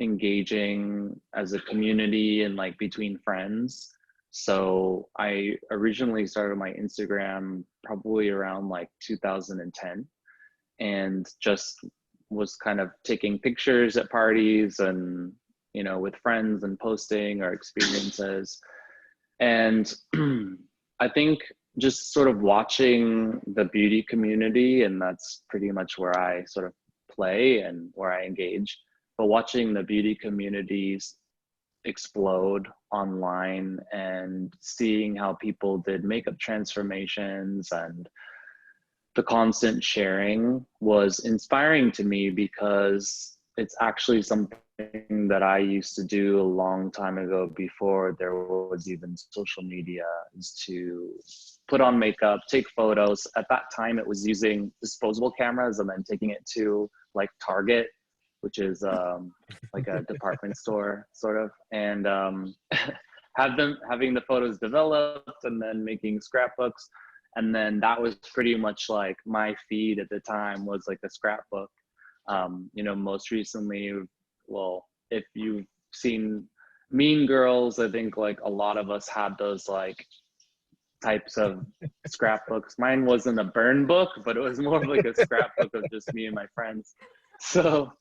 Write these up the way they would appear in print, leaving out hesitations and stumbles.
engaging as a community and like between friends. So I originally started my Instagram probably around like 2010, and just was kind of taking pictures at parties and, you know, with friends and posting our experiences. And I think just sort of watching the beauty community, and that's pretty much where I sort of play and where I engage, but watching the beauty communities explode online and seeing how people did makeup transformations and the constant sharing was inspiring to me, because it's actually something that I used to do a long time ago before there was even social media, is to put on makeup, take photos. At that time, it was using disposable cameras and then taking it to like Target, which is like a department store sort of, and having the photos developed and then making scrapbooks. And then that was pretty much like my feed at the time, was like a scrapbook. You know, most recently, well, if you've seen Mean Girls, I think like a lot of us had those like types of scrapbooks. Mine wasn't a burn book, but it was more of like a scrapbook of just me and my friends. So,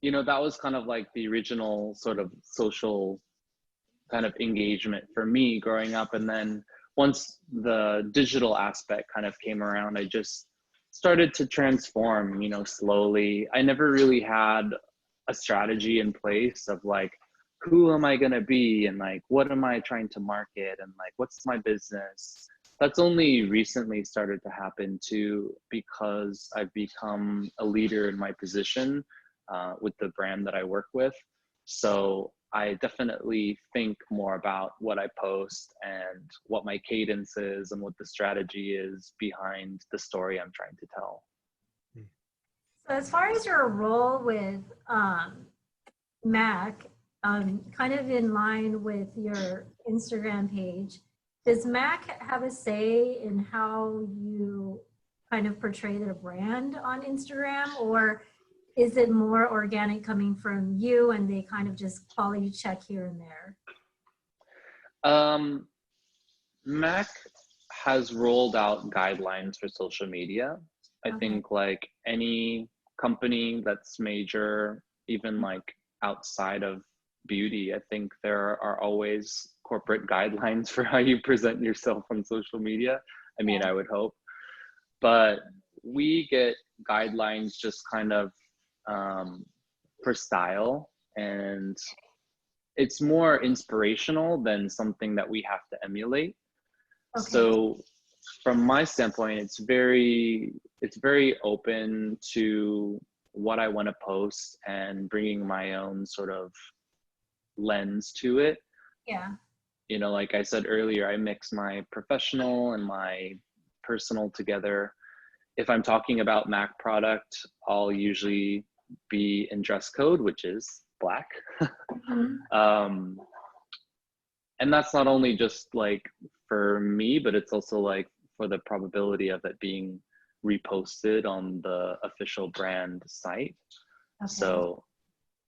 you know, that was kind of like the original sort of social kind of engagement for me growing up. And then once the digital aspect kind of came around, I just started to transform, you know, slowly. I never really had a strategy in place of like, who am I going to be? And like, what am I trying to market? And like, what's my business? That's only recently started to happen too, because I've become a leader in my position with the brand that I work with. So I definitely think more about what I post and what my cadence is and what the strategy is behind the story I'm trying to tell. So as far as your role with Mac, kind of in line with your Instagram page, does Mac have a say in how you kind of portray the brand on Instagram, or is it more organic coming from you and they kind of just quality check here and there? Mac has rolled out guidelines for social media. I think like any company that's major, even like outside of beauty, I think there are always corporate guidelines for how you present yourself on social media. I mean, I would hope. But we get guidelines just kind of for style, and it's more inspirational than something that we have to emulate. So from my standpoint, it's very open to what I want to post and bringing my own sort of lens to it. Yeah. You know, like I said earlier, I mix my professional and my personal together. If I'm talking about Mac product, I'll usually be in dress code, which is black. And that's not only just like for me, but it's also like for the probability of it being reposted on the official brand site. So,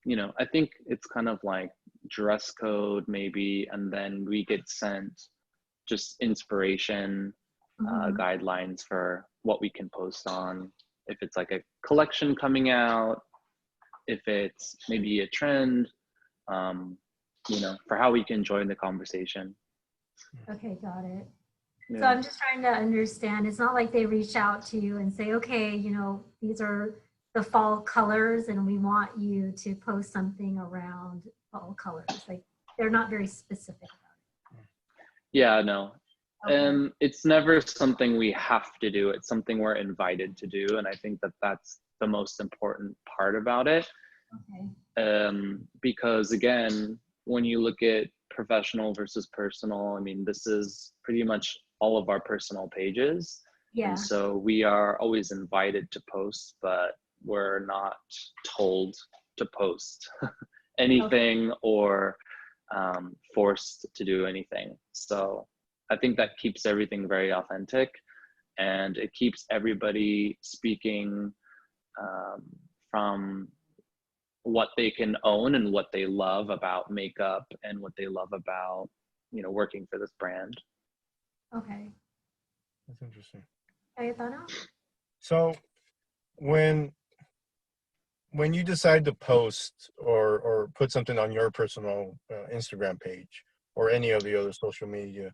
you know, I think it's kind of like dress code maybe, and then we get sent just inspiration guidelines for what we can post on. If it's like a collection coming out, if it's maybe a trend, you know, for how we can join the conversation. Okay, got it. Yeah. So I'm just trying to understand. It's not like they reach out to you and say, okay, you know, these are the fall colors and we want you to post something around fall colors. Like they're not very specific about it. Yeah, no. It's never something we have to do. It's something we're invited to do. And I think that that's the most important part about it. Because again, when you look at professional versus personal, I mean, this is pretty much all of our personal pages. Yeah. And so we are always invited to post, but we're not told to post anything or forced to do anything. So I think that keeps everything very authentic, and it keeps everybody speaking from what they can own and what they love about makeup and what they love about, working for this brand. Okay. That's interesting. Cayetano? So when you decide to post or put something on your personal Instagram page or any of the other social media,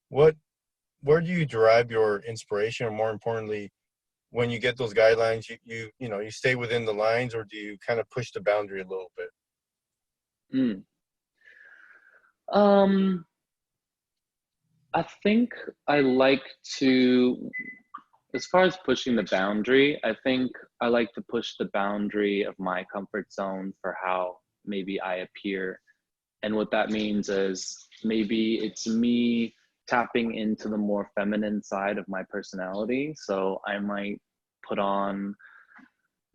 where do you derive your inspiration, or more importantly, when you get those guidelines, you stay within the lines, or do you kind of push the boundary a little bit? I think I like to, as far as pushing the boundary, I think I like to push the boundary of my comfort zone for how maybe I appear. And what that means is maybe it's me tapping into the more feminine side of my personality. So I might put on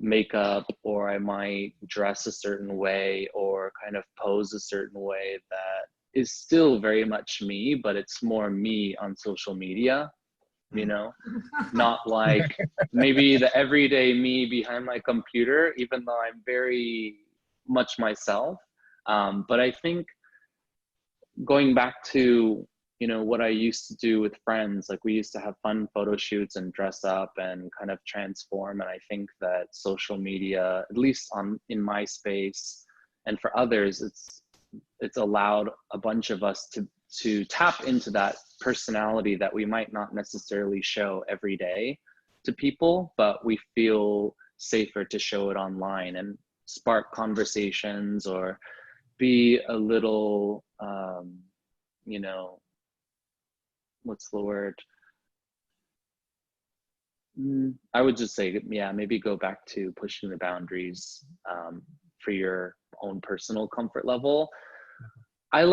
makeup, or I might dress a certain way, or kind of pose a certain way that is still very much me, but it's more me on social media, not like maybe the everyday me behind my computer, even though I'm very much myself. But I think going back to what I used to do with friends, like we used to have fun photo shoots and dress up and kind of transform. And I think that social media, at least in my space and for others, it's allowed a bunch of us to tap into that personality that we might not necessarily show every day to people, but we feel safer to show it online and spark conversations, or be a little what's the word? I would just say, maybe go back to pushing the boundaries for your own personal comfort level.